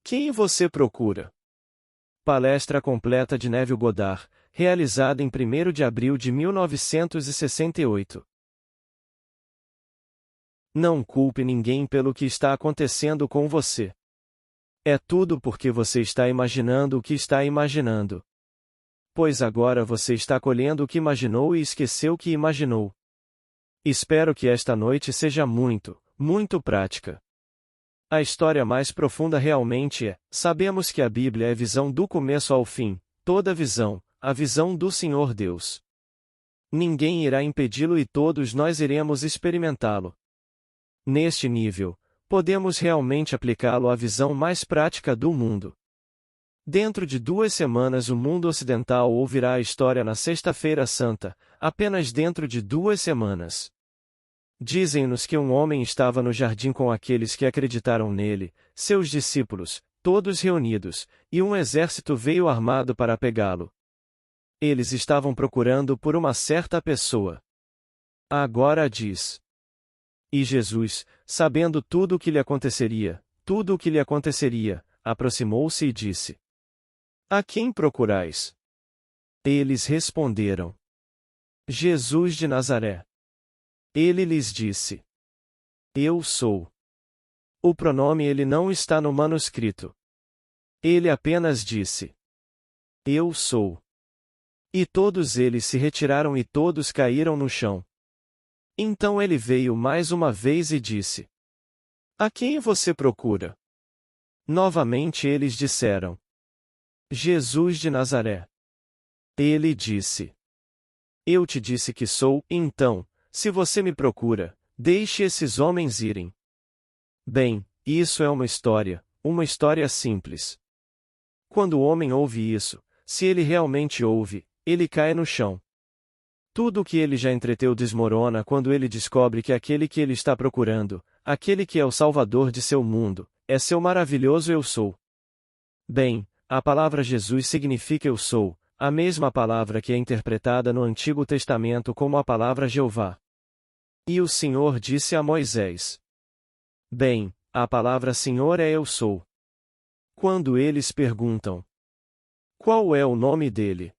Quem você procura? Palestra completa de Neville Goddard, realizada em 1º de abril de 1968. Não culpe ninguém pelo que está acontecendo com você. É tudo porque você está imaginando o que está imaginando. Pois agora você está colhendo o que imaginou e esqueceu o que imaginou. Espero que esta noite seja muito, muito prática. A história mais profunda realmente é: sabemos que a Bíblia é visão do começo ao fim, toda visão, a visão do Senhor Deus. Ninguém irá impedi-lo e todos nós iremos experimentá-lo. Neste nível, podemos realmente aplicá-lo à visão mais prática do mundo. Dentro de 2 semanas o mundo ocidental ouvirá a história na Sexta-feira Santa, apenas dentro de 2 semanas. Dizem-nos que um homem estava no jardim com aqueles que acreditaram nele, seus discípulos, todos reunidos, e um exército veio armado para pegá-lo. Eles estavam procurando por uma certa pessoa. Agora diz. E Jesus, sabendo tudo o que lhe aconteceria, aproximou-se e disse: A quem procurais? Eles responderam: Jesus de Nazaré. Ele lhes disse: Eu sou. O pronome ele não está no manuscrito. Ele apenas disse: Eu sou. E todos eles se retiraram e todos caíram no chão. Então ele veio mais uma vez e disse: A quem você procura? Novamente eles disseram: Jesus de Nazaré. Ele disse: Eu te disse que sou, então, se você me procura, deixe esses homens irem. Bem, isso é uma história simples. Quando o homem ouve isso, se ele realmente ouve, ele cai no chão. Tudo o que ele já entreteu desmorona quando ele descobre que aquele que ele está procurando, aquele que é o Salvador de seu mundo, é seu maravilhoso Eu Sou. Bem, a palavra Jesus significa Eu Sou, a mesma palavra que é interpretada no Antigo Testamento como a palavra Jeová. E o Senhor disse a Moisés: Bem, a palavra Senhor é Eu Sou. Quando eles perguntam: Qual é o nome dele?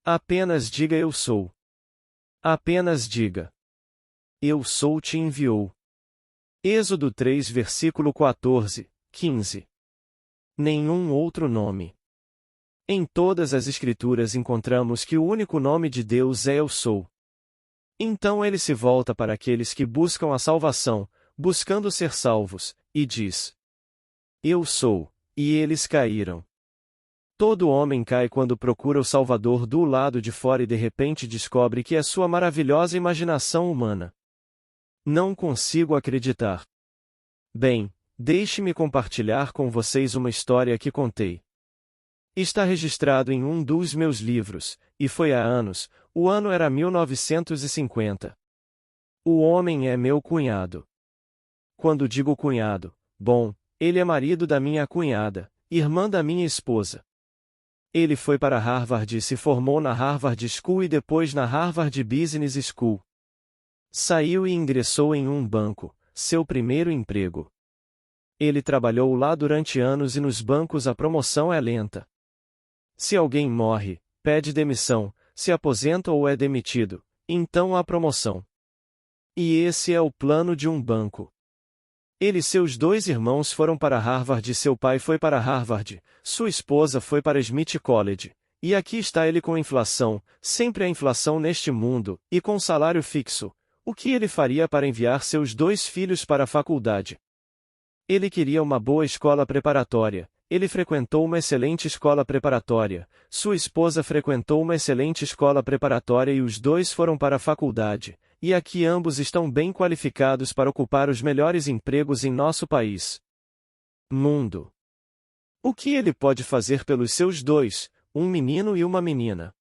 Apenas diga Eu Sou. Apenas diga: Eu Sou te enviou. Êxodo 3 versículo 14, 15. Nenhum outro nome. Em todas as Escrituras encontramos que o único nome de Deus é Eu Sou. Então ele se volta para aqueles que buscam a salvação, buscando ser salvos, e diz: Eu sou, e eles caíram. Todo homem cai quando procura o Salvador do lado de fora e de repente descobre que é sua maravilhosa imaginação humana. Não consigo acreditar. Bem, deixe-me compartilhar com vocês uma história que contei. Está registrado em um dos meus livros, e foi há anos, o ano era 1950. O homem é meu cunhado. Quando digo cunhado, bom, ele é marido da minha cunhada, irmã da minha esposa. Ele foi para Harvard e se formou na Harvard School e depois na Harvard Business School. Saiu e ingressou em um banco, seu primeiro emprego. Ele trabalhou lá durante anos e nos bancos a promoção é lenta. Se alguém morre, pede demissão, se aposenta ou é demitido, então há promoção. E esse é o plano de um banco. Ele e seus 2 irmãos foram para Harvard e seu pai foi para Harvard, sua esposa foi para Smith College, e aqui está ele com a inflação, sempre há inflação neste mundo, e com salário fixo. O que ele faria para enviar seus 2 filhos para a faculdade? Ele queria uma boa escola preparatória. Ele frequentou uma excelente escola preparatória, sua esposa frequentou uma excelente escola preparatória e os 2 foram para a faculdade, e aqui ambos estão bem qualificados para ocupar os melhores empregos em nosso país. Mundo. O que ele pode fazer pelos seus 2, um menino e uma menina?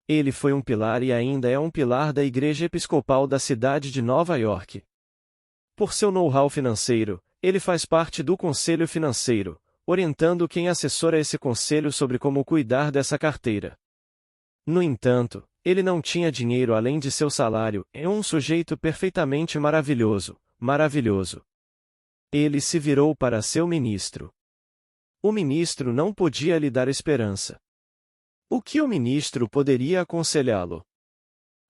Ele foi um pilar e ainda é um pilar da Igreja Episcopal da cidade de Nova York. Por seu know-how financeiro, ele faz parte do Conselho Financeiro, orientando quem assessora esse conselho sobre como cuidar dessa carteira. No entanto, ele não tinha dinheiro além de seu salário, é um sujeito perfeitamente maravilhoso, maravilhoso. Ele se virou para seu ministro. O ministro não podia lhe dar esperança. O que o ministro poderia aconselhá-lo?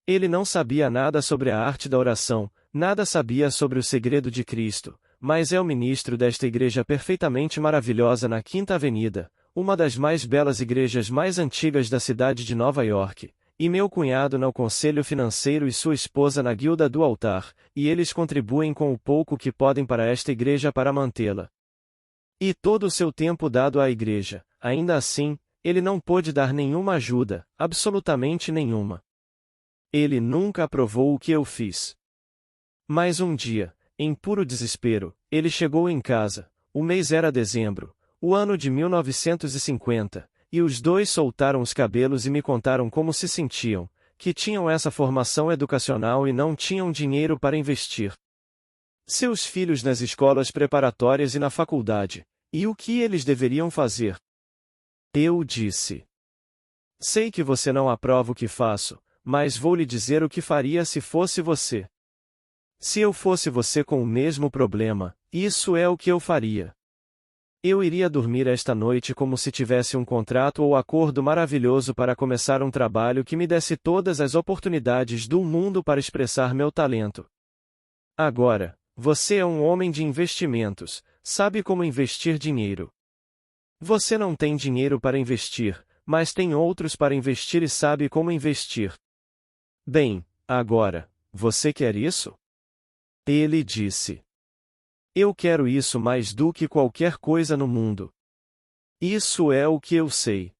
Ele não sabia nada sobre a arte da oração, nada sabia sobre o segredo de Cristo, mas é o ministro desta igreja perfeitamente maravilhosa na Quinta Avenida, uma das mais belas igrejas mais antigas da cidade de Nova York, e meu cunhado no conselho financeiro e sua esposa na guilda do altar, e eles contribuem com o pouco que podem para esta igreja para mantê-la. E todo o seu tempo dado à igreja, ainda assim, ele não pôde dar nenhuma ajuda, absolutamente nenhuma. Ele nunca aprovou o que eu fiz. Mas um dia, em puro desespero, ele chegou em casa, o mês era dezembro, o ano de 1950, e os dois soltaram os cabelos e me contaram como se sentiam, que tinham essa formação educacional e não tinham dinheiro para investir seus filhos nas escolas preparatórias e na faculdade, e o que eles deveriam fazer. Eu disse: sei que você não aprova o que faço, mas vou lhe dizer o que faria se fosse você. Se eu fosse você com o mesmo problema, isso é o que eu faria. Eu iria dormir esta noite como se tivesse um contrato ou acordo maravilhoso para começar um trabalho que me desse todas as oportunidades do mundo para expressar meu talento. Agora, você é um homem de investimentos, sabe como investir dinheiro. Você não tem dinheiro para investir, mas tem outros para investir e sabe como investir. Bem, agora, você quer isso? Ele disse: eu quero isso mais do que qualquer coisa no mundo. Isso é o que eu sei.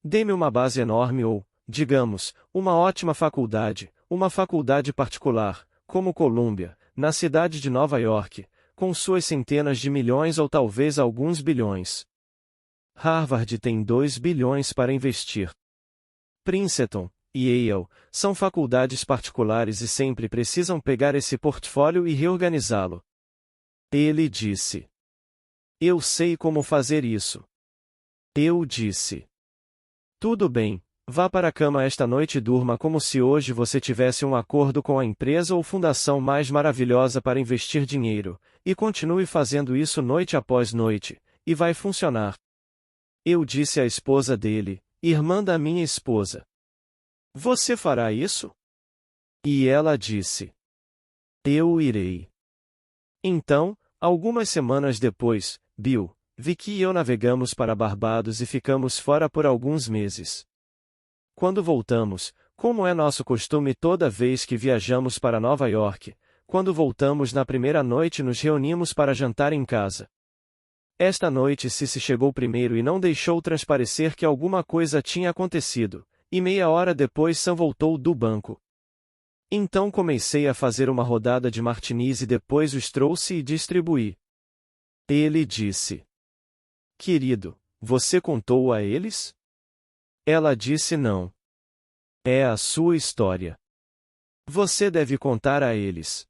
Dê-me uma base enorme ou, digamos, uma ótima faculdade, uma faculdade particular, como Columbia, na cidade de Nova York, com suas centenas de milhões ou talvez alguns bilhões. Harvard tem 2 bilhões para investir. Princeton e Yale são faculdades particulares e sempre precisam pegar esse portfólio e reorganizá-lo. Ele disse: eu sei como fazer isso. Eu disse: tudo bem, vá para a cama esta noite e durma como se hoje você tivesse um acordo com a empresa ou fundação mais maravilhosa para investir dinheiro, e continue fazendo isso noite após noite, e vai funcionar. Eu disse à esposa dele, irmã da minha esposa: você fará isso? E ela disse: eu irei. Então, algumas semanas depois, Bill, Vicky e eu navegamos para Barbados e ficamos fora por alguns meses. Quando voltamos, como é nosso costume toda vez que viajamos para Nova York, quando voltamos na primeira noite nos reunimos para jantar em casa. Esta noite Cici chegou primeiro e não deixou transparecer que alguma coisa tinha acontecido, e meia hora depois Sam voltou do banco. Então comecei a fazer uma rodada de martinis e depois os trouxe e distribuí. Ele disse: querido, você contou a eles? Ela disse não. É a sua história. Você deve contar a eles.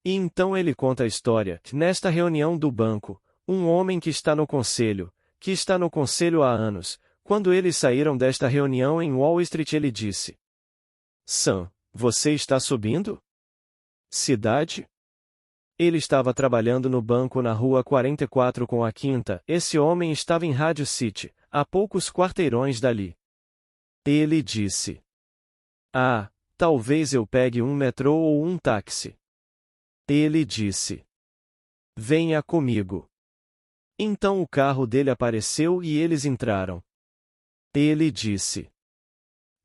E então ele conta a história. Nesta reunião do banco, um homem que está no conselho há anos, quando eles saíram desta reunião em Wall Street ele disse: Sam, você está subindo? Cidade? Ele estava trabalhando no banco na rua 44 com a Quinta. Esse homem estava em Radio City, a poucos quarteirões dali. Ele disse: ah, talvez eu pegue um metrô ou um táxi. Ele disse: venha comigo. Então o carro dele apareceu e eles entraram. Ele disse: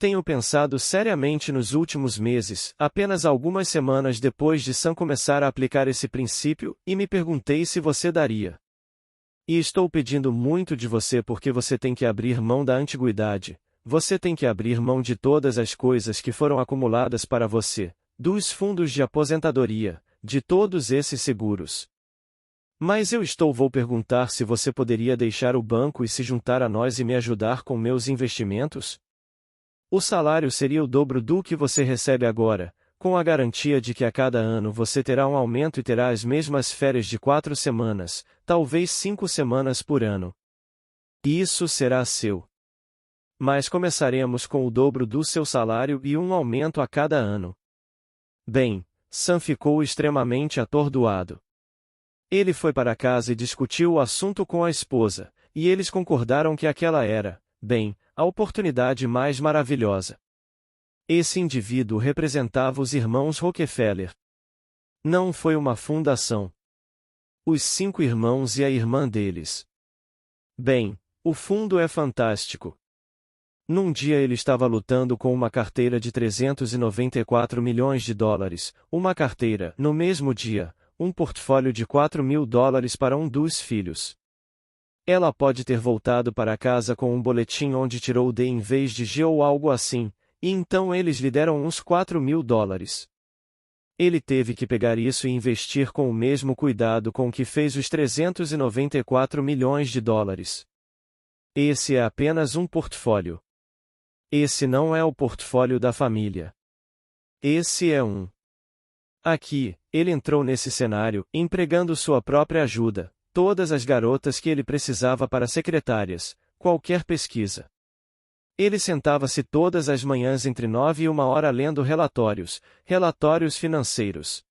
tenho pensado seriamente nos últimos meses, apenas algumas semanas depois de Sam começar a aplicar esse princípio, e me perguntei se você daria. E estou pedindo muito de você porque você tem que abrir mão da antiguidade, você tem que abrir mão de todas as coisas que foram acumuladas para você, dos fundos de aposentadoria, de todos esses seguros. Mas vou perguntar se você poderia deixar o banco e se juntar a nós e me ajudar com meus investimentos? O salário seria o dobro do que você recebe agora, com a garantia de que a cada ano você terá um aumento e terá as mesmas férias de 4 semanas, talvez 5 semanas por ano. Isso será seu. Mas começaremos com o dobro do seu salário e um aumento a cada ano. Bem, Sam ficou extremamente atordoado. Ele foi para casa e discutiu o assunto com a esposa, e eles concordaram que aquela era, bem, a oportunidade mais maravilhosa. Esse indivíduo representava os irmãos Rockefeller. Não foi uma fundação. Os 5 irmãos e a irmã deles. Bem, o fundo é fantástico. Num dia ele estava lutando com uma carteira de 394 milhões de dólares, uma carteira, no mesmo dia, um portfólio de 4 mil dólares para um dos filhos. Ela pode ter voltado para casa com um boletim onde tirou D em vez de G ou algo assim, e então eles lhe deram uns 4 mil dólares. Ele teve que pegar isso e investir com o mesmo cuidado com que fez os 394 milhões de dólares. Esse é apenas um portfólio. Esse não é o portfólio da família. Esse é um. Aqui, ele entrou nesse cenário, empregando sua própria ajuda, todas as garotas que ele precisava para secretárias, qualquer pesquisa. Ele sentava-se todas as manhãs entre 9 e 1 hora lendo relatórios financeiros.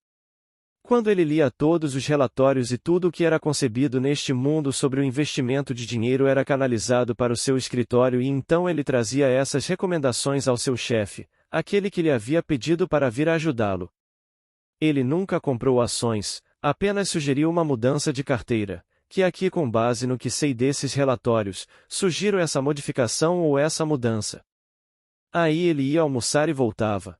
Quando ele lia todos os relatórios e tudo o que era concebido neste mundo sobre o investimento de dinheiro era canalizado para o seu escritório e então ele trazia essas recomendações ao seu chefe, aquele que lhe havia pedido para vir ajudá-lo. Ele nunca comprou ações, apenas sugeriu uma mudança de carteira, que aqui com base no que sei desses relatórios, sugiro essa modificação ou essa mudança. Aí ele ia almoçar e voltava,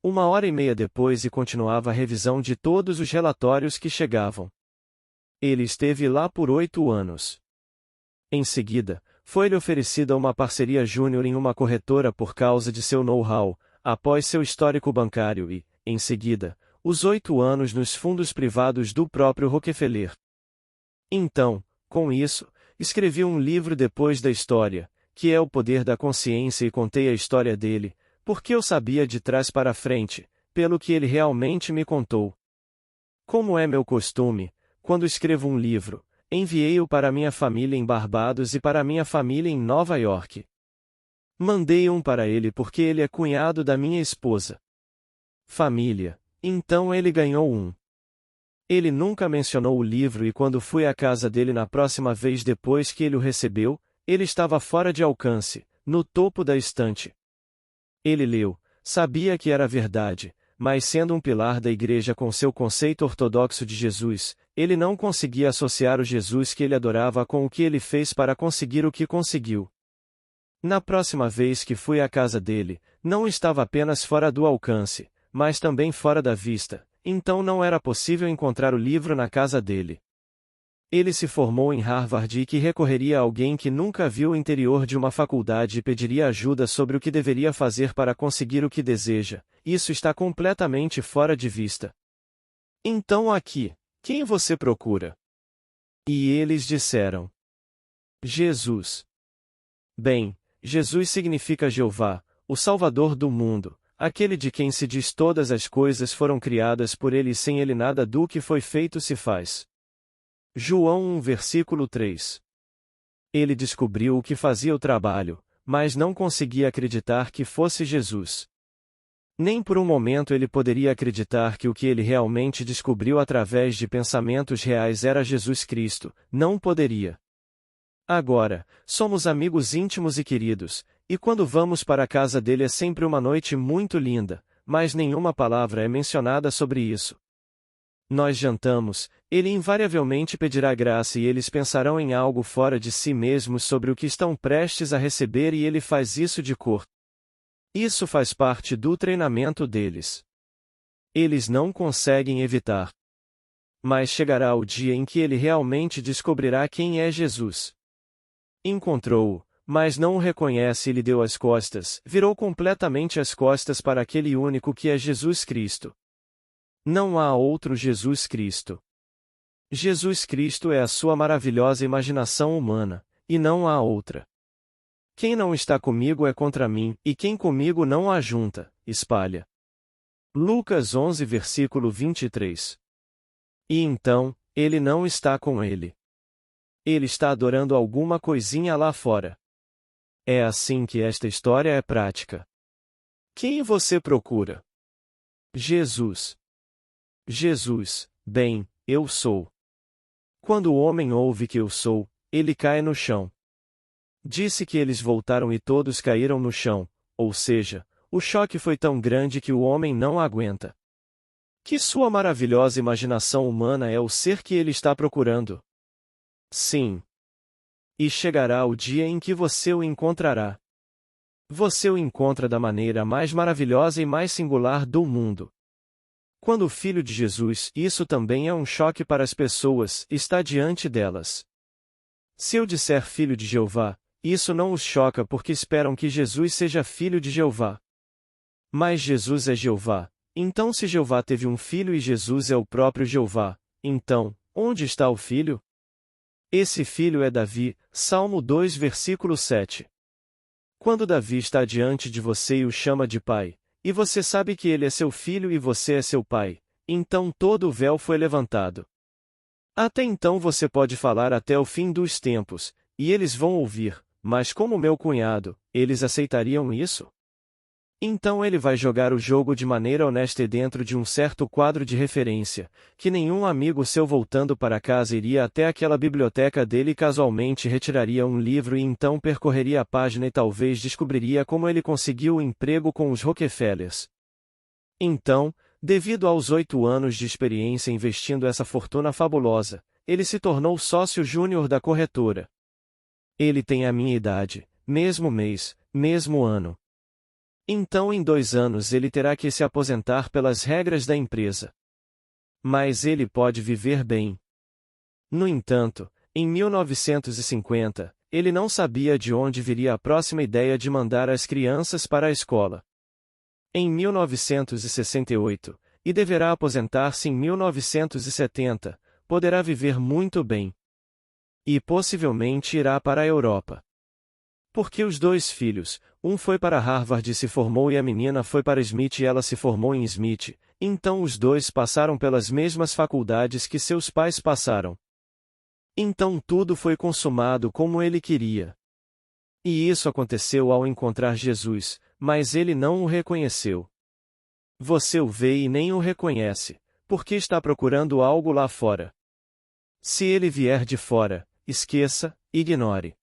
1 hora e meia depois e continuava a revisão de todos os relatórios que chegavam. Ele esteve lá por 8 anos. Em seguida, foi-lhe oferecida uma parceria júnior em uma corretora por causa de seu know-how, após seu histórico bancário e, em seguida, os 8 anos nos fundos privados do próprio Rockefeller. Então, com isso, escrevi um livro depois da história, que é O Poder da Consciência e contei a história dele, porque eu sabia de trás para frente, pelo que ele realmente me contou. Como é meu costume, quando escrevo um livro, enviei-o para minha família em Barbados e para minha família em Nova York. Mandei um para ele porque ele é cunhado da minha esposa. Família, então ele ganhou um. Ele nunca mencionou o livro e quando fui à casa dele na próxima vez depois que ele o recebeu, ele estava fora de alcance, no topo da estante. Ele leu, sabia que era verdade, mas sendo um pilar da igreja com seu conceito ortodoxo de Jesus, ele não conseguia associar o Jesus que ele adorava com o que ele fez para conseguir o que conseguiu. Na próxima vez que fui à casa dele, não estava apenas fora do alcance, mas também fora da vista, então não era possível encontrar o livro na casa dele. Ele se formou em Harvard e que recorreria a alguém que nunca viu o interior de uma faculdade e pediria ajuda sobre o que deveria fazer para conseguir o que deseja, isso está completamente fora de vista. Então aqui, quem você procura? E eles disseram: Jesus. Bem, Jesus significa Jeová, o Salvador do mundo, aquele de quem se diz todas as coisas foram criadas por ele e sem ele nada do que foi feito se faz. João 1 versículo 3. Ele descobriu o que fazia o trabalho, mas não conseguia acreditar que fosse Jesus. Nem por um momento ele poderia acreditar que o que ele realmente descobriu através de pensamentos reais era Jesus Cristo, não poderia. Agora, somos amigos íntimos e queridos, e quando vamos para a casa dele é sempre uma noite muito linda, mas nenhuma palavra é mencionada sobre isso. Nós jantamos, ele invariavelmente pedirá graça e eles pensarão em algo fora de si mesmos sobre o que estão prestes a receber e ele faz isso de cor. Isso faz parte do treinamento deles. Eles não conseguem evitar. Mas chegará o dia em que ele realmente descobrirá quem é Jesus. Encontrou-o, mas não o reconhece e lhe deu as costas, virou completamente as costas para aquele único que é Jesus Cristo. Não há outro Jesus Cristo. Jesus Cristo é a sua maravilhosa imaginação humana, e não há outra. Quem não está comigo é contra mim, e quem comigo não ajunta, espalha. Lucas 11 versículo 23. E então, ele não está com ele. Ele está adorando alguma coisinha lá fora. É assim que esta história é prática. Quem você procura? Jesus. Jesus, bem, eu sou. Quando o homem ouve que eu sou, ele cai no chão. Disse que eles voltaram e todos caíram no chão, ou seja, o choque foi tão grande que o homem não aguenta. Que sua maravilhosa imaginação humana é o ser que ele está procurando? Sim. E chegará o dia em que você o encontrará. Você o encontra da maneira mais maravilhosa e mais singular do mundo. Quando o Filho de Jesus, isso também é um choque para as pessoas, está diante delas. Se eu disser Filho de Jeová, isso não os choca porque esperam que Jesus seja Filho de Jeová. Mas Jesus é Jeová, então se Jeová teve um filho e Jesus é o próprio Jeová, então, onde está o filho? Esse filho é Davi, Salmo 2 versículo 7. Quando Davi está diante de você e o chama de pai, e você sabe que ele é seu filho e você é seu pai, então todo o véu foi levantado. Até então você pode falar até o fim dos tempos, e eles vão ouvir, mas como meu cunhado, eles aceitariam isso? Então ele vai jogar o jogo de maneira honesta e dentro de um certo quadro de referência, que nenhum amigo seu voltando para casa iria até aquela biblioteca dele e casualmente retiraria um livro e então percorreria a página e talvez descobriria como ele conseguiu o emprego com os Rockefellers. Então, devido aos 8 anos de experiência investindo essa fortuna fabulosa, ele se tornou sócio júnior da corretora. Ele tem a minha idade, mesmo mês, mesmo ano. Então em 2 anos ele terá que se aposentar pelas regras da empresa. Mas ele pode viver bem. No entanto, em 1950, ele não sabia de onde viria a próxima ideia de mandar as crianças para a escola. Em 1968, e deverá aposentar-se em 1970, poderá viver muito bem. E possivelmente irá para a Europa. Porque os 2 filhos, um foi para Harvard e se formou e a menina foi para Smith e ela se formou em Smith, então os 2 passaram pelas mesmas faculdades que seus pais passaram. Então tudo foi consumado como ele queria. E isso aconteceu ao encontrar Jesus, mas ele não o reconheceu. Você o vê e nem o reconhece, porque está procurando algo lá fora. Se ele vier de fora, esqueça, ignore.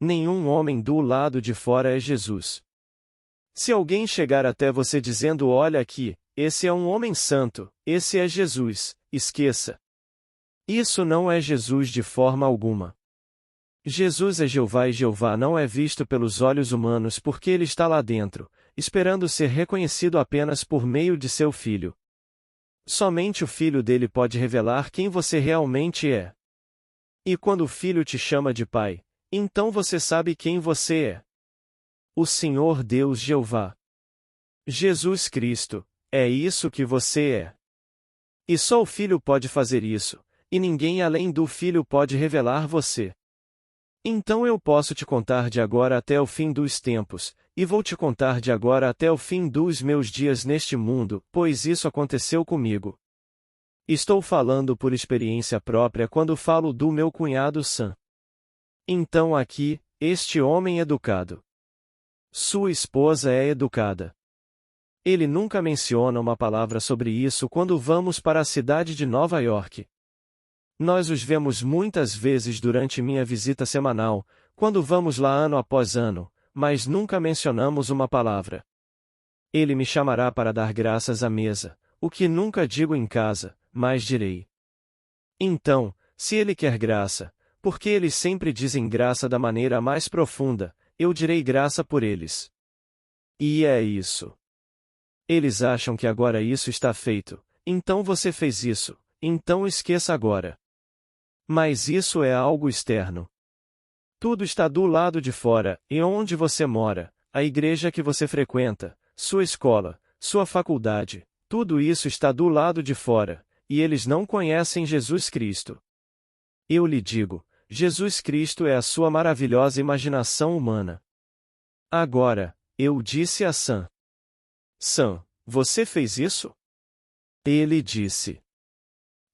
Nenhum homem do lado de fora é Jesus. Se alguém chegar até você dizendo olha aqui, esse é um homem santo, esse é Jesus, esqueça. Isso não é Jesus de forma alguma. Jesus é Jeová e Jeová não é visto pelos olhos humanos porque ele está lá dentro, esperando ser reconhecido apenas por meio de seu Filho. Somente o Filho dele pode revelar quem você realmente é. E quando o Filho te chama de Pai, então você sabe quem você é. O Senhor Deus Jeová. Jesus Cristo, é isso que você é. E só o Filho pode fazer isso, e ninguém além do Filho pode revelar você. Então eu posso te contar de agora até o fim dos tempos, e vou te contar de agora até o fim dos meus dias neste mundo, pois isso aconteceu comigo. Estou falando por experiência própria quando falo do meu cunhado Sam. Então aqui, este homem educado. Sua esposa é educada. Ele nunca menciona uma palavra sobre isso quando vamos para a cidade de Nova York. Nós os vemos muitas vezes durante minha visita semanal, quando vamos lá ano após ano, mas nunca mencionamos uma palavra. Ele me chamará para dar graças à mesa, o que nunca digo em casa, mas direi. Então, se ele quer graça, porque eles sempre dizem graça da maneira mais profunda, eu direi graça por eles. E é isso. Eles acham que agora isso está feito, então você fez isso, então esqueça agora. Mas isso é algo externo. Tudo está do lado de fora, e onde você mora, a igreja que você frequenta, sua escola, sua faculdade, tudo isso está do lado de fora, e eles não conhecem Jesus Cristo. Eu lhe digo, Jesus Cristo é a sua maravilhosa imaginação humana. Agora, eu disse a Sam. Sam, você fez isso? Ele disse.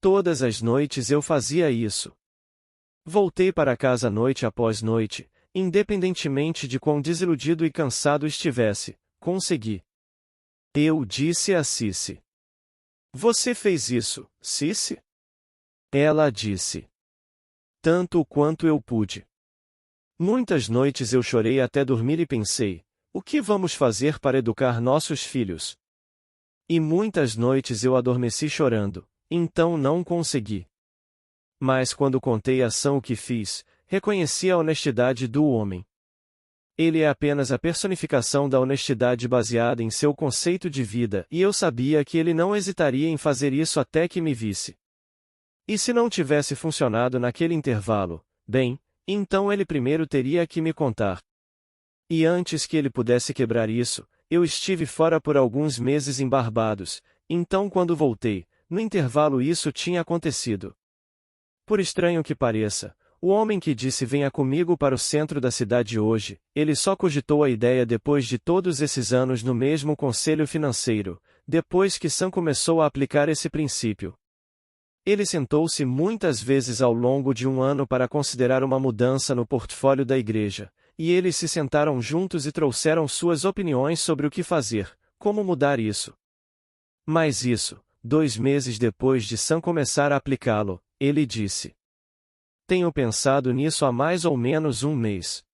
Todas as noites eu fazia isso. Voltei para casa noite após noite, independentemente de quão desiludido e cansado estivesse, consegui. Eu disse a Cici. Você fez isso, Cici? Ela disse. tanto quanto eu pude. Muitas noites eu chorei até dormir e pensei: o que vamos fazer para educar nossos filhos? E muitas noites eu adormeci chorando, então não consegui. Mas quando contei a ação que fiz, reconheci a honestidade do homem. Ele é apenas a personificação da honestidade baseada em seu conceito de vida, e eu sabia que ele não hesitaria em fazer isso até que me visse. E se não tivesse funcionado naquele intervalo, bem, então ele primeiro teria que me contar. E antes que ele pudesse quebrar isso, eu estive fora por alguns meses em Barbados, então quando voltei, no intervalo isso tinha acontecido. Por estranho que pareça, o homem que disse venha comigo para o centro da cidade hoje, ele só cogitou a ideia depois de todos esses anos no mesmo conselho financeiro, depois que Sam começou a aplicar esse princípio. Ele sentou-se muitas vezes ao longo de um ano para considerar uma mudança no portfólio da igreja, e eles se sentaram juntos e trouxeram suas opiniões sobre o que fazer, como mudar isso. Mas isso, 2 meses depois de Sam começar a aplicá-lo, ele disse: tenho pensado nisso há mais ou menos um mês.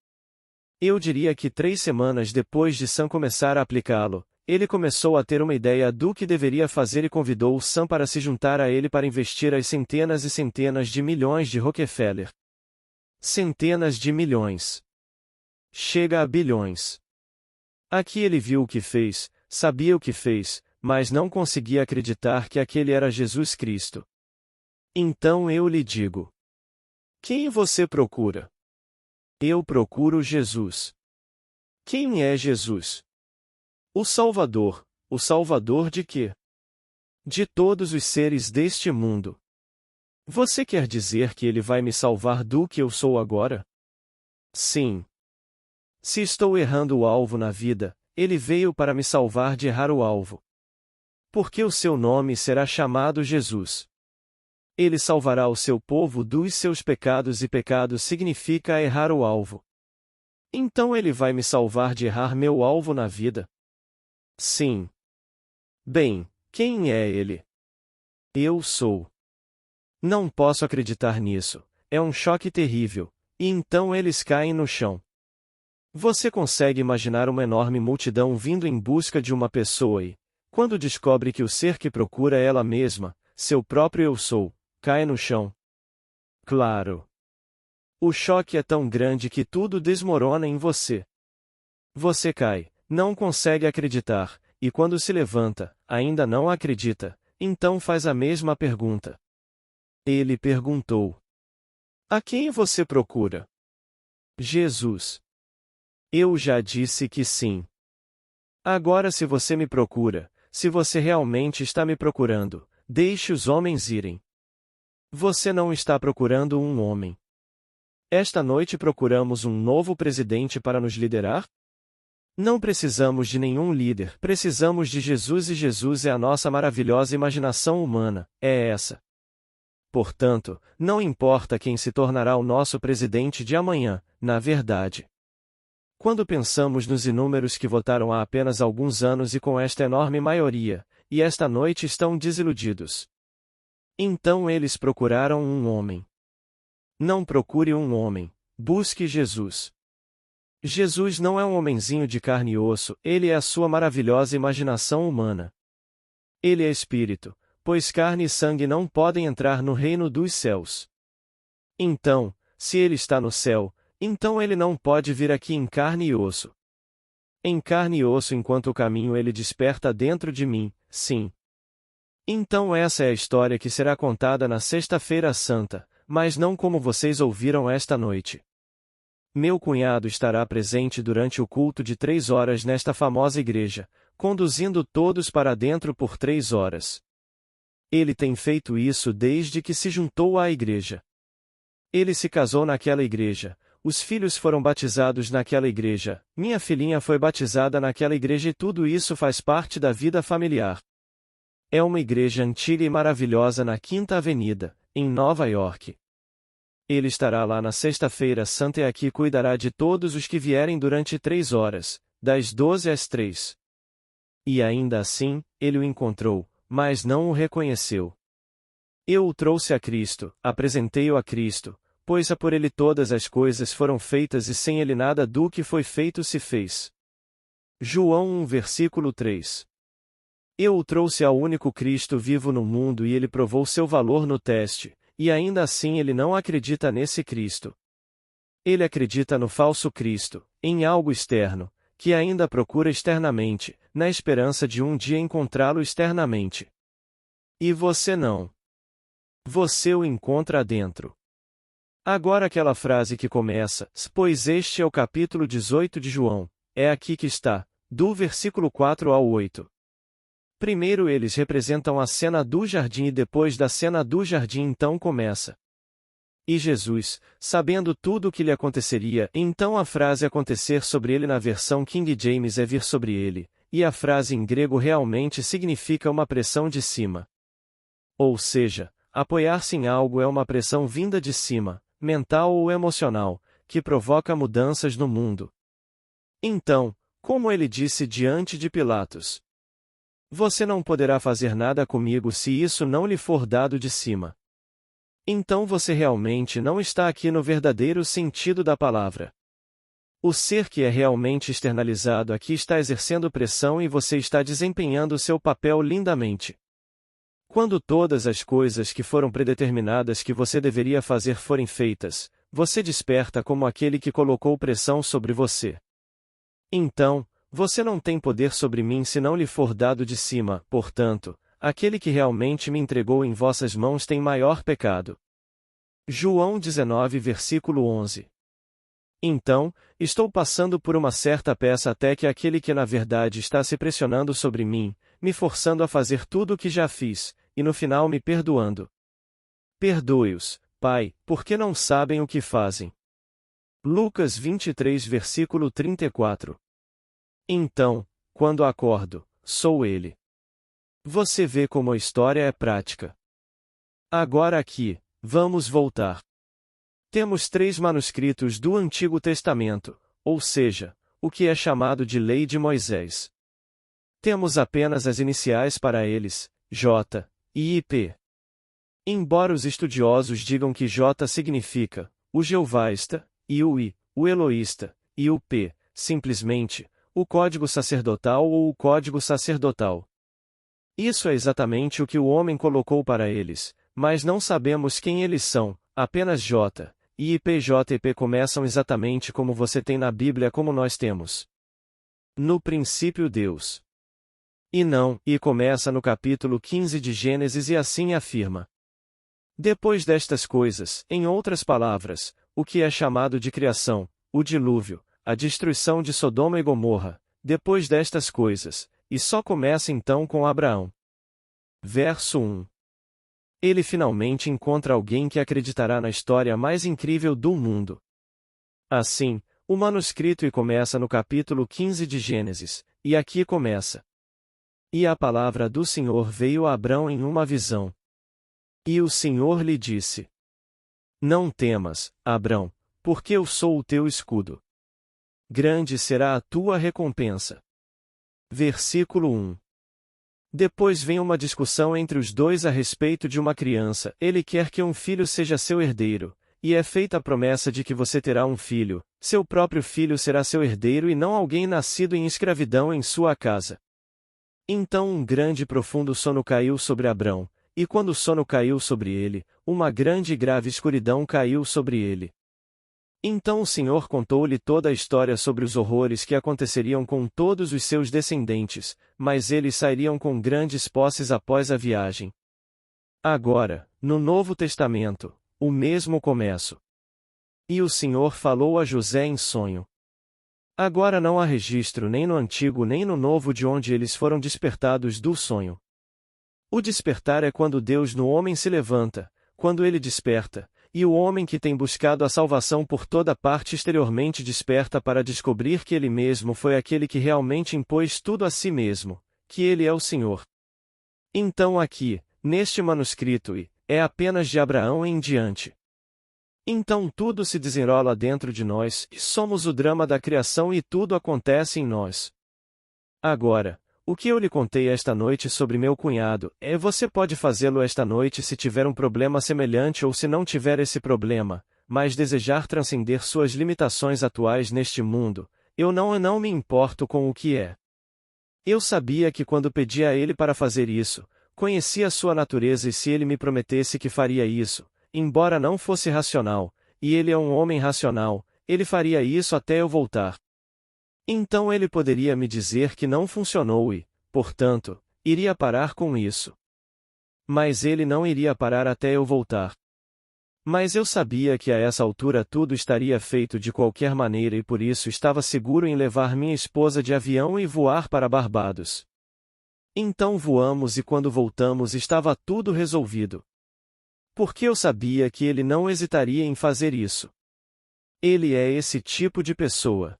Eu diria que 3 semanas depois de Sam começar a aplicá-lo, ele começou a ter uma ideia do que deveria fazer e convidou o Sam para se juntar a ele para investir as centenas e centenas de milhões de Rockefeller. Centenas de milhões. Chega a bilhões. Aqui ele viu o que fez, sabia o que fez, mas não conseguia acreditar que aquele era Jesus Cristo. Então eu lhe digo: quem você procura? Eu procuro Jesus. Quem é Jesus? O Salvador. O Salvador de quê? De todos os seres deste mundo. Você quer dizer que ele vai me salvar do que eu sou agora? Sim. Se estou errando o alvo na vida, ele veio para me salvar de errar o alvo. Porque o seu nome será chamado Jesus. Ele salvará o seu povo dos seus pecados e pecado significa errar o alvo. Então ele vai me salvar de errar meu alvo na vida? Sim. Bem, quem é ele? Eu sou. Não posso acreditar nisso, é um choque terrível, e então eles caem no chão. Você consegue imaginar uma enorme multidão vindo em busca de uma pessoa e, quando descobre que o ser que procura é ela mesma, seu próprio eu sou, cai no chão? Claro. O choque é tão grande que tudo desmorona em você. Você cai, não consegue acreditar, e quando se levanta, ainda não acredita, então faz a mesma pergunta. Ele perguntou: a quem você procura? Jesus. Eu já disse que sim. Agora, se você me procura, se você realmente está me procurando, deixe os homens irem. Você não está procurando um homem. Esta noite procuramos um novo presidente para nos liderar? Não precisamos de nenhum líder, precisamos de Jesus e Jesus é a nossa maravilhosa imaginação humana, é essa. Portanto, não importa quem se tornará o nosso presidente de amanhã, na verdade. Quando pensamos nos inúmeros que votaram há apenas alguns anos e com esta enorme maioria, e esta noite estão desiludidos. Então eles procuraram um homem. Não procure um homem, busque Jesus. Jesus não é um homenzinho de carne e osso, ele é a sua maravilhosa imaginação humana. Ele é espírito, pois carne e sangue não podem entrar no reino dos céus. Então, se ele está no céu, então ele não pode vir aqui em carne e osso. Em carne e osso enquanto o caminho ele desperta dentro de mim, sim. Então essa é a história que será contada na Sexta-feira Santa, mas não como vocês ouviram esta noite. Meu cunhado estará presente durante o culto de 3 horas nesta famosa igreja, conduzindo todos para dentro por 3 horas. Ele tem feito isso desde que se juntou à igreja. Ele se casou naquela igreja, os filhos foram batizados naquela igreja, minha filhinha foi batizada naquela igreja e tudo isso faz parte da vida familiar. É uma igreja antiga e maravilhosa na Quinta Avenida, em Nova York. Ele estará lá na Sexta-feira Santa e aqui cuidará de todos os que vierem durante 3 horas, das 12 às 3. E ainda assim, ele o encontrou, mas não o reconheceu. Eu o trouxe a Cristo, apresentei-o a Cristo, pois por ele todas as coisas foram feitas e sem ele nada do que foi feito se fez. João 1 versículo 3. Eu o trouxe ao único Cristo vivo no mundo e ele provou seu valor no teste, e ainda assim ele não acredita nesse Cristo. Ele acredita no falso Cristo, em algo externo, que ainda procura externamente, na esperança de um dia encontrá-lo externamente. E você não. Você o encontra dentro. Agora aquela frase que começa, pois este é o capítulo 18 de João, é aqui que está, do versículo 4 ao 8. Primeiro eles representam a cena do jardim e depois da cena do jardim então começa. E Jesus, sabendo tudo o que lhe aconteceria, então a frase acontecer sobre ele na versão King James é vir sobre ele, e a frase em grego realmente significa uma pressão de cima. Ou seja, apoiar-se em algo é uma pressão vinda de cima, mental ou emocional, que provoca mudanças no mundo. Então, como ele disse diante de Pilatos: você não poderá fazer nada comigo se isso não lhe for dado de cima. Então você realmente não está aqui no verdadeiro sentido da palavra. O ser que é realmente externalizado aqui está exercendo pressão e você está desempenhando seu papel lindamente. Quando todas as coisas que foram predeterminadas que você deveria fazer forem feitas, você desperta como aquele que colocou pressão sobre você. Então, você não tem poder sobre mim se não lhe for dado de cima, portanto, aquele que realmente me entregou em vossas mãos tem maior pecado. João 19 versículo 11. Então, estou passando por uma certa peça até que aquele que na verdade está se pressionando sobre mim, me forçando a fazer tudo o que já fiz, e no final me perdoando. Perdoe-os, Pai, porque não sabem o que fazem. Lucas 23 versículo 34. Então, quando acordo, sou ele. Você vê como a história é prática. Agora aqui, vamos voltar. Temos 3 manuscritos do Antigo Testamento, ou seja, o que é chamado de Lei de Moisés. Temos apenas as iniciais para eles, J e IP. Embora os estudiosos digam que J significa o Jeovaísta, e o I, o Eloísta, e o P, simplesmente, o código sacerdotal ou o código sacerdotal. Isso é exatamente o que o homem colocou para eles, mas não sabemos quem eles são, apenas J, I, P, J e P começam exatamente como você tem na Bíblia como nós temos. No princípio Deus. E não, e começa no capítulo 15 de Gênesis e assim afirma. Depois destas coisas, em outras palavras, o que é chamado de criação, o dilúvio, a destruição de Sodoma e Gomorra, depois destas coisas, e só começa então com Abraão. Verso 1. Ele finalmente encontra alguém que acreditará na história mais incrível do mundo. Assim, o manuscrito começa no capítulo 15 de Gênesis, e aqui começa. E a palavra do Senhor veio a Abrão em uma visão. E o Senhor lhe disse: não temas, Abrão, porque eu sou o teu escudo. Grande será a tua recompensa. Versículo 1. Depois vem uma discussão entre os dois a respeito de uma criança. Ele quer que um filho seja seu herdeiro, e é feita a promessa de que você terá um filho, seu próprio filho será seu herdeiro e não alguém nascido em escravidão em sua casa. Então um grande e profundo sono caiu sobre Abrão, e quando o sono caiu sobre ele, uma grande e grave escuridão caiu sobre ele. Então o Senhor contou-lhe toda a história sobre os horrores que aconteceriam com todos os seus descendentes, mas eles sairiam com grandes posses após a viagem. Agora, no Novo Testamento, o mesmo começo. E o Senhor falou a José em sonho. Agora não há registro nem no Antigo nem no Novo de onde eles foram despertados do sonho. O despertar é quando Deus no homem se levanta, quando ele desperta, e o homem que tem buscado a salvação por toda parte exteriormente desperta para descobrir que ele mesmo foi aquele que realmente impôs tudo a si mesmo, que ele é o Senhor. Então aqui, neste manuscrito é apenas de Abraão em diante. Então tudo se desenrola dentro de nós, e somos o drama da criação e tudo acontece em nós. Agora, o que eu lhe contei esta noite sobre meu cunhado, você pode fazê-lo esta noite se tiver um problema semelhante ou se não tiver esse problema, mas desejar transcender suas limitações atuais neste mundo, eu não me importo com o que é. Eu sabia que quando pedi a ele para fazer isso, conhecia sua natureza e se ele me prometesse que faria isso, embora não fosse racional, e ele é um homem racional, ele faria isso até eu voltar. Então ele poderia me dizer que não funcionou e, portanto, iria parar com isso. Mas ele não iria parar até eu voltar. Mas eu sabia que a essa altura tudo estaria feito de qualquer maneira e por isso estava seguro em levar minha esposa de avião e voar para Barbados. Então voamos e quando voltamos estava tudo resolvido. Porque eu sabia que ele não hesitaria em fazer isso. Ele é esse tipo de pessoa.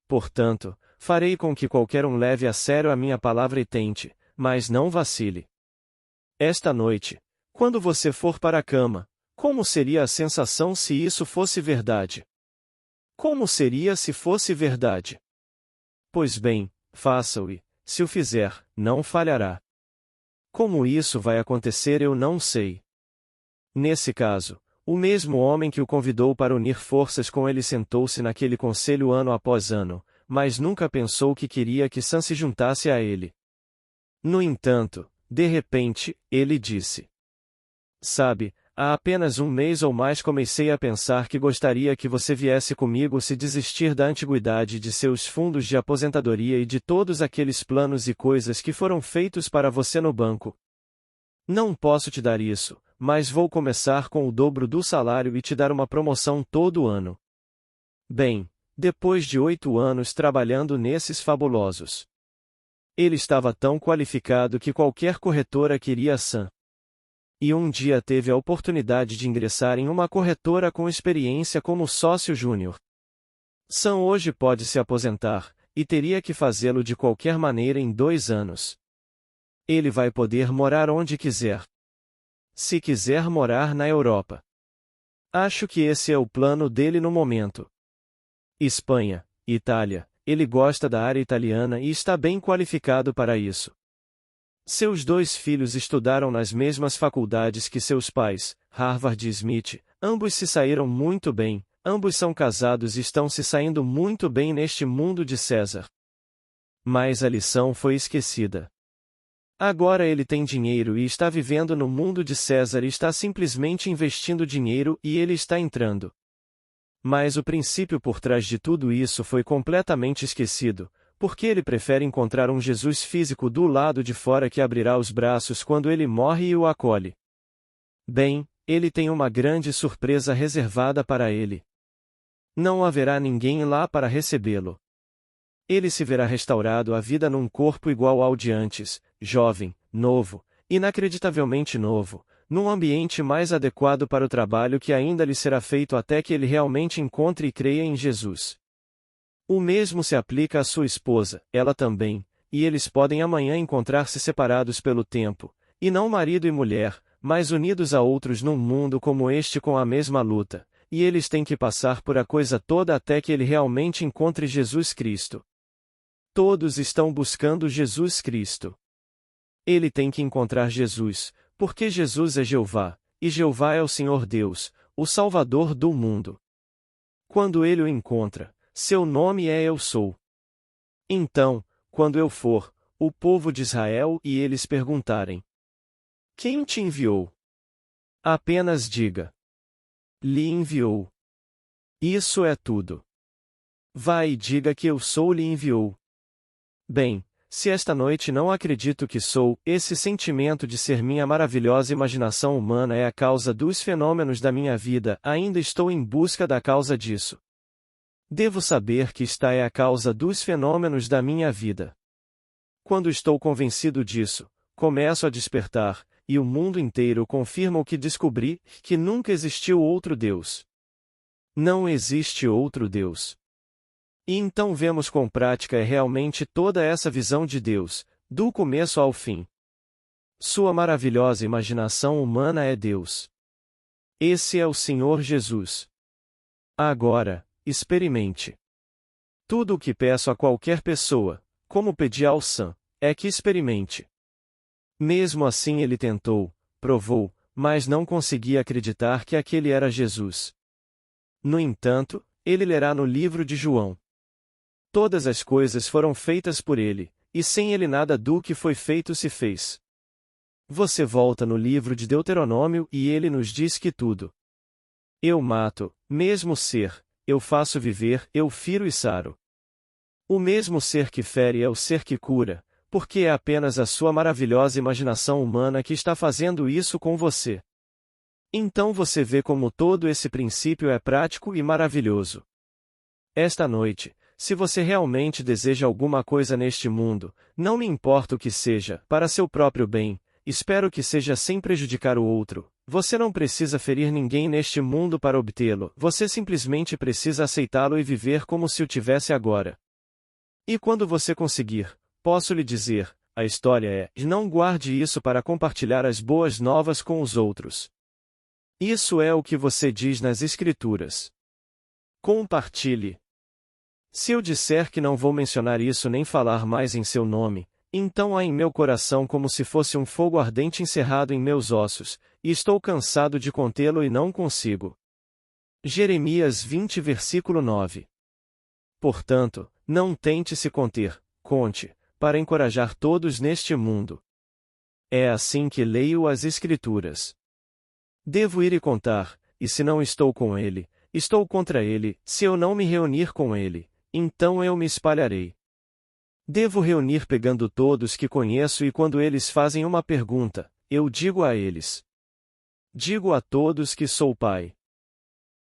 Portanto, farei com que qualquer um leve a sério a minha palavra e tente, mas não vacile. Esta noite, quando você for para a cama, como seria a sensação se isso fosse verdade? Como seria se fosse verdade? Pois bem, faça-o e, se o fizer, não falhará. Como isso vai acontecer eu não sei. Nesse caso, o mesmo homem que o convidou para unir forças com ele sentou-se naquele conselho ano após ano, mas nunca pensou que queria que Sam se juntasse a ele. No entanto, de repente, ele disse: Sabe, há apenas um mês ou mais comecei a pensar que gostaria que você viesse comigo se desistir da antiguidade de seus fundos de aposentadoria e de todos aqueles planos e coisas que foram feitos para você no banco. Não posso te dar isso, mas vou começar com o dobro do salário e te dar uma promoção todo ano. Bem, depois de 8 anos trabalhando nesses fabulosos. Ele estava tão qualificado que qualquer corretora queria Sam. E um dia teve a oportunidade de ingressar em uma corretora com experiência como sócio júnior. Sam hoje pode se aposentar, e teria que fazê-lo de qualquer maneira em 2 anos. Ele vai poder morar onde quiser. Se quiser morar na Europa. Acho que esse é o plano dele no momento. Espanha, Itália, ele gosta da área italiana e está bem qualificado para isso. Seus 2 filhos estudaram nas mesmas faculdades que seus pais, Harvard e Smith, ambos se saíram muito bem, ambos são casados e estão se saindo muito bem neste mundo de César. Mas a lição foi esquecida. Agora ele tem dinheiro e está vivendo no mundo de César e está simplesmente investindo dinheiro e ele está entrando. Mas o princípio por trás de tudo isso foi completamente esquecido, porque ele prefere encontrar um Jesus físico do lado de fora que abrirá os braços quando ele morre e o acolhe. Bem, ele tem uma grande surpresa reservada para ele. Não haverá ninguém lá para recebê-lo. Ele se verá restaurado à vida num corpo igual ao de antes, jovem, novo, inacreditavelmente novo, num ambiente mais adequado para o trabalho que ainda lhe será feito até que ele realmente encontre e creia em Jesus. O mesmo se aplica à sua esposa, ela também, e eles podem amanhã encontrar-se separados pelo tempo, e não marido e mulher, mas unidos a outros num mundo como este com a mesma luta, e eles têm que passar por a coisa toda até que ele realmente encontre Jesus Cristo. Todos estão buscando Jesus Cristo. Ele tem que encontrar Jesus, porque Jesus é Jeová, e Jeová é o Senhor Deus, o Salvador do mundo. Quando ele o encontra, seu nome é Eu Sou. Então, quando eu for, o povo de Israel e eles perguntarem: Quem te enviou? Apenas diga: Lhe enviou. Isso é tudo. Vá e diga que Eu Sou lhe enviou. Bem, se esta noite não acredito que sou, esse sentimento de ser minha maravilhosa imaginação humana é a causa dos fenômenos da minha vida, ainda estou em busca da causa disso. Devo saber que esta é a causa dos fenômenos da minha vida. Quando estou convencido disso, começo a despertar, e o mundo inteiro confirma o que descobri, que nunca existiu outro Deus. Não existe outro Deus. E então vemos quão prática é realmente toda essa visão de Deus, do começo ao fim. Sua maravilhosa imaginação humana é Deus. Esse é o Senhor Jesus. Agora, experimente. Tudo o que peço a qualquer pessoa, como pedi ao Sam, é que experimente. Mesmo assim ele tentou, provou, mas não conseguia acreditar que aquele era Jesus. No entanto, ele lerá no livro de João. Todas as coisas foram feitas por ele, e sem ele nada do que foi feito se fez. Você volta no livro de Deuteronômio e ele nos diz que tudo. Eu mato, mesmo ser, eu faço viver, eu firo e saro. O mesmo ser que fere é o ser que cura, porque é apenas a sua maravilhosa imaginação humana que está fazendo isso com você. Então você vê como todo esse princípio é prático e maravilhoso. Esta noite, se você realmente deseja alguma coisa neste mundo, não me importa o que seja, para seu próprio bem, espero que seja sem prejudicar o outro, você não precisa ferir ninguém neste mundo para obtê-lo, você simplesmente precisa aceitá-lo e viver como se o tivesse agora. E quando você conseguir, posso lhe dizer, a história é, não guarde isso para compartilhar as boas novas com os outros. Isso é o que você diz nas Escrituras. Compartilhe. Se eu disser que não vou mencionar isso nem falar mais em seu nome, então há em meu coração como se fosse um fogo ardente encerrado em meus ossos, e estou cansado de contê-lo e não consigo. Jeremias 20 versículo 9. Portanto, não tente se conter, conte, para encorajar todos neste mundo. É assim que leio as Escrituras. Devo ir e contar, e se não estou com ele, estou contra ele, se eu não me reunir com ele, então eu me espalharei. Devo reunir pegando todos que conheço e quando eles fazem uma pergunta, eu digo a eles. Digo a todos que sou pai.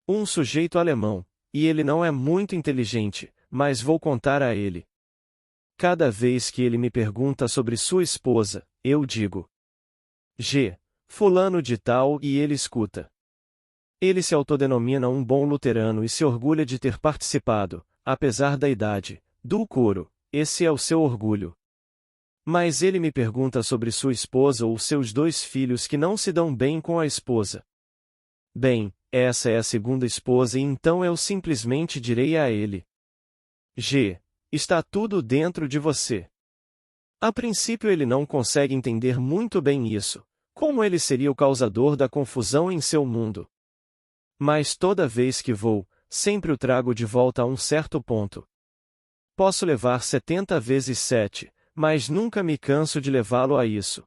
Um sujeito alemão, e ele não é muito inteligente, mas vou contar a ele. Cada vez que ele me pergunta sobre sua esposa, eu digo. Fulano de tal e ele escuta. Ele se autodenomina um bom luterano e se orgulha de ter participado, apesar da idade, do coro, esse é o seu orgulho. Mas ele me pergunta sobre sua esposa ou seus 2 filhos que não se dão bem com a esposa. Bem, essa é a segunda esposa e então eu simplesmente direi a ele. Está tudo dentro de você. A princípio ele não consegue entender muito bem isso, como ele seria o causador da confusão em seu mundo. Mas toda vez que vou, sempre o trago de volta a um certo ponto. Posso levar 70 vezes 7, mas nunca me canso de levá-lo a isso.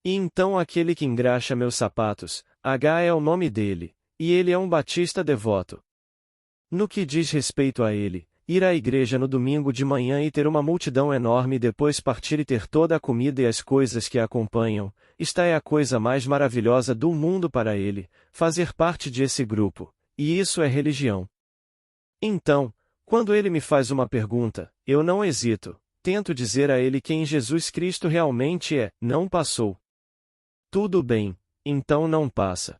E então aquele que engraxa meus sapatos, H é o nome dele, e ele é um batista devoto. No que diz respeito a ele, ir à igreja no domingo de manhã e ter uma multidão enorme e depois partir e ter toda a comida e as coisas que a acompanham, esta é a coisa mais maravilhosa do mundo para ele, fazer parte desse grupo, e isso é religião. Então, quando ele me faz uma pergunta, eu não hesito, tento dizer a ele quem Jesus Cristo realmente é, não passou. Tudo bem, então não passa.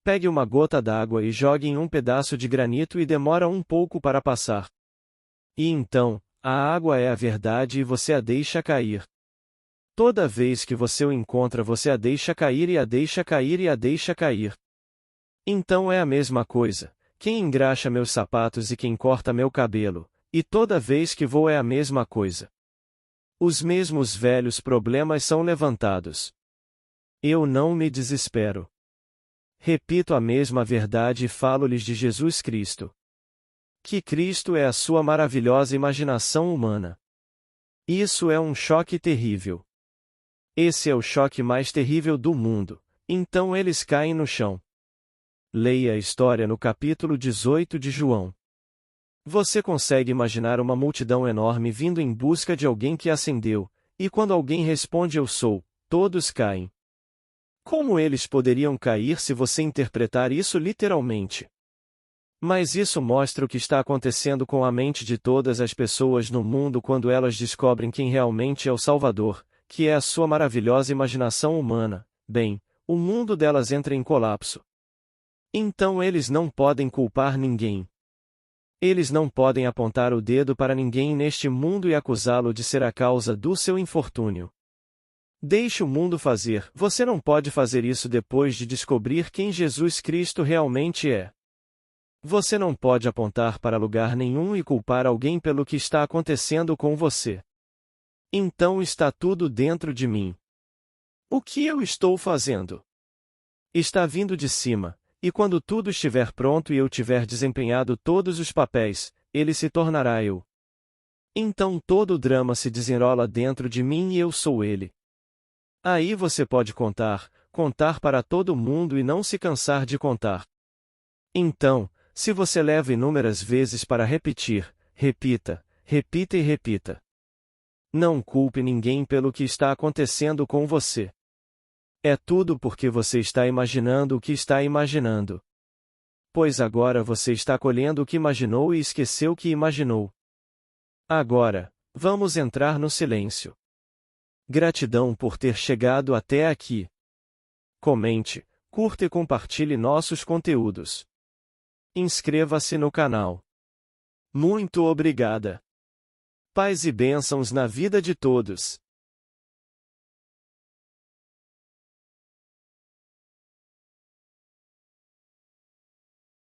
Pegue uma gota d'água e jogue em um pedaço de granito e demora um pouco para passar. E então, a água é a verdade e você a deixa cair. Toda vez que você o encontra você a deixa cair e a deixa cair e a deixa cair. Então é a mesma coisa, quem engraxa meus sapatos e quem corta meu cabelo, e toda vez que vou é a mesma coisa. Os mesmos velhos problemas são levantados. Eu não me desespero. Repito a mesma verdade e falo-lhes de Jesus Cristo. Que Cristo é a sua maravilhosa imaginação humana. Isso é um choque terrível. Esse é o choque mais terrível do mundo, então eles caem no chão. Leia a história no capítulo 18 de João. Você consegue imaginar uma multidão enorme vindo em busca de alguém que acendeu, e quando alguém responde eu sou, todos caem. Como eles poderiam cair se você interpretar isso literalmente? Mas isso mostra o que está acontecendo com a mente de todas as pessoas no mundo quando elas descobrem quem realmente é o Salvador, que é a sua maravilhosa imaginação humana. Bem, o mundo delas entra em colapso. Então eles não podem culpar ninguém. Eles não podem apontar o dedo para ninguém neste mundo e acusá-lo de ser a causa do seu infortúnio. Deixe o mundo fazer, você não pode fazer isso depois de descobrir quem Jesus Cristo realmente é. Você não pode apontar para lugar nenhum e culpar alguém pelo que está acontecendo com você. Então está tudo dentro de mim. O que eu estou fazendo? Está vindo de cima, E quando tudo estiver pronto e eu tiver desempenhado todos os papéis, ele se tornará eu. Então todo o drama se desenrola dentro de mim e eu sou ele. Aí você pode contar, contar para todo mundo e não se cansar de contar. Então, se você leva inúmeras vezes para repetir, repita, repita e repita. Não culpe ninguém pelo que está acontecendo com você. É tudo porque você está imaginando o que está imaginando. Pois agora você está colhendo o que imaginou e esqueceu que imaginou. Agora, vamos entrar no silêncio. Gratidão por ter chegado até aqui. Comente, curta e compartilhe nossos conteúdos. Inscreva-se no canal. Muito obrigada. Paz e bênçãos na vida de todos.